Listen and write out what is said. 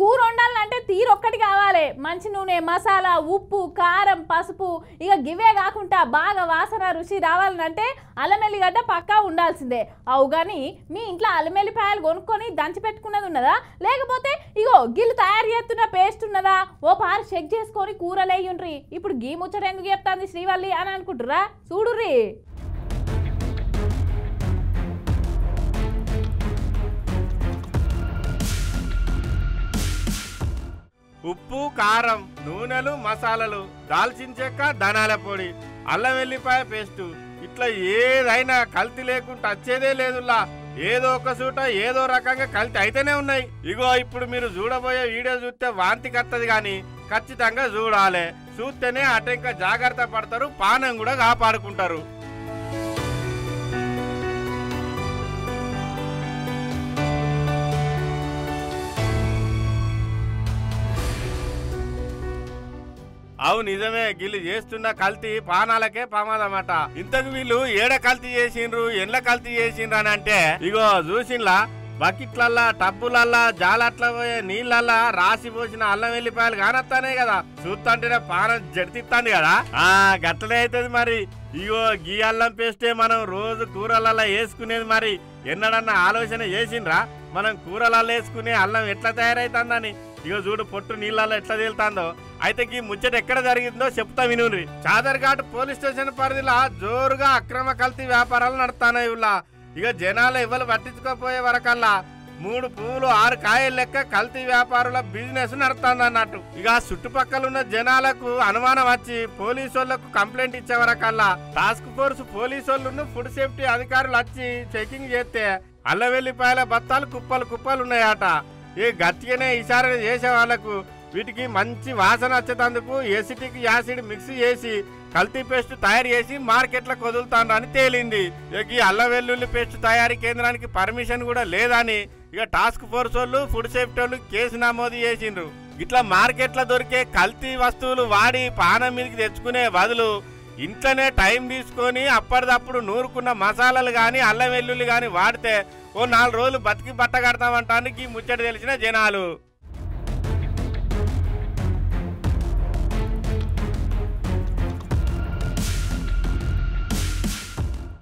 కూర వండాలంటే తీరొక్కటి కావాలి. మంచి నూనె, మసాలా, ఉప్పు, కారం, పసుపు, ఇక గివే కాకుండా బాగా వాసన రుచి రావాలంటే అల్లం ఎల్లిగడ్డ పక్కా ఉండాల్సిందే. అవు కానీ మీ ఇంట్లో అల్లం ఎల్లిపాయలు కొనుక్కొని దంచి పెట్టుకున్నది ఉన్నదా, లేకపోతే ఇగో గిల్లు తయారు చేస్తున్న పేస్ట్ ఉన్నదా, ఓ పారు చెక్ చేసుకొని కూరలు వేయుండ్రి. ఇప్పుడు గీ ముచ్చట ఎందుకు చెప్తాంది శ్రీవల్లి అని అనుకుంటురా, చూడుర్రి. ఉప్పు, కారం, నూనెలు, మసాలాలు, దాల్చిన చెక్క, ధనాల పొడి, అల్లం వెల్లిపాయ పేస్టు, ఇట్లా ఏదైనా కల్తీ లేకుండా వచ్చేదే లేదులా. ఏదో ఒక చోట ఏదో రకంగా కల్తీ అయితేనే ఉన్నాయి. ఇగో ఇప్పుడు మీరు చూడబోయే వీడియో చూస్తే వాంతి కత్తది కానీ ఖచ్చితంగా చూడాలి. చూస్తేనే అటు ఇంకా జాగ్రత్త పడతారు, పానం కూడా కాపాడుకుంటారు. అవు నిజమే, గిల్లు చేస్తున్న కల్తీ పానాలకే ప్రమాదమట. ఇంతకు వీళ్ళు ఏడ కల్తీ చేసిండ్రు, ఎండ్ల కల్తీ చేసిండ్రు అని అంటే ఇగో చూసిండ్లా బకెట్లల్లా, టబ్బులల్లా, జాలట్ల పోయే నీళ్ళల్లా రాసి పోసిన అల్లం వెల్లిపాయలు కానొస్తానే కదా. చూస్తుంటేనే పానం జడితిస్తాంది కదా. గట్లనే అవుతుంది మరి. ఇగో గీ అల్లం పేస్టే మనం రోజు కూరలల్లా వేసుకునేది. మరి ఎన్నడన్నా ఆలోచన చేసిండ్రా మనం కూరలల్లా వేసుకునే అల్లం ఎట్లా తయారైతుందని? ఇగో చూడు పొట్టు నీళ్ళల్లో ఎట్లా తేలుతుందో. అయితే ఈ ముచ్చట ఎక్కడ జరిగిందో చెప్తా వినుండ్రి. చాదర్ఘాట్ పోలీస్ స్టేషన్ పరిధిలో జోరుగా అక్రమ కల్తీ వ్యాపారాలు నడుస్తున్నాయి. ఇక జనాలు ఇవ్వలు పట్టించుకోపోయే వరకల్లా 3 పువ్వులు 6 కాయలు లెక్క కల్తీ వ్యాపారుల బిజినెస్ నడుస్తుంది అన్నట్టు. ఇక చుట్టుపక్కల ఉన్న జనాలకు అనుమానం వచ్చి పోలీసు వాళ్లకు కంప్లైంట్ ఇచ్చే వరకల్లా టాస్క్ ఫోర్స్ పోలీసు వాళ్ళు, ఫుడ్ సేఫ్టీ అధికారులు వచ్చి చెకింగ్ చేస్తే అల్లం వెల్లిపాయల బత్తాలు కుప్పలు కుప్పలు ఉన్నాయట. ఈ గట్టిగానే ఇషారా చేసే వాళ్లకు వీటికి మంచి వాసన వచ్చేటందుకు ఎసిటిక్ యాసిడ్ మిక్స్ చేసి కల్తీ పేస్ట్ తయారు చేసి మార్కెట్లో వదులుతానని తేలింది. ఇక ఈ అల్లం వెల్లుల్లి పేస్ట్ తయారీ కేంద్రానికి పర్మిషన్ కూడా లేదని ఇక టాస్క్ ఫోర్స్ వాళ్ళు, ఫుడ్ సేఫ్టీ వాళ్ళు కేసు నమోదు చేసిండ్రు. ఇట్లా మార్కెట్లో దొరికే కల్తీ వస్తువులు వాడి పానం మీదకి తెచ్చుకునే బదులు ఇంట్లోనే టైం తీసుకొని అప్పటిదప్పుడు నూరుకున్న మసాలాలు కానీ అల్లం వెల్లుల్లి కానీ వాడితే ఓ 4 రోజులు బతికి బట్ట కడతామంటానికి ముచ్చట తెలిసిన జనాలు.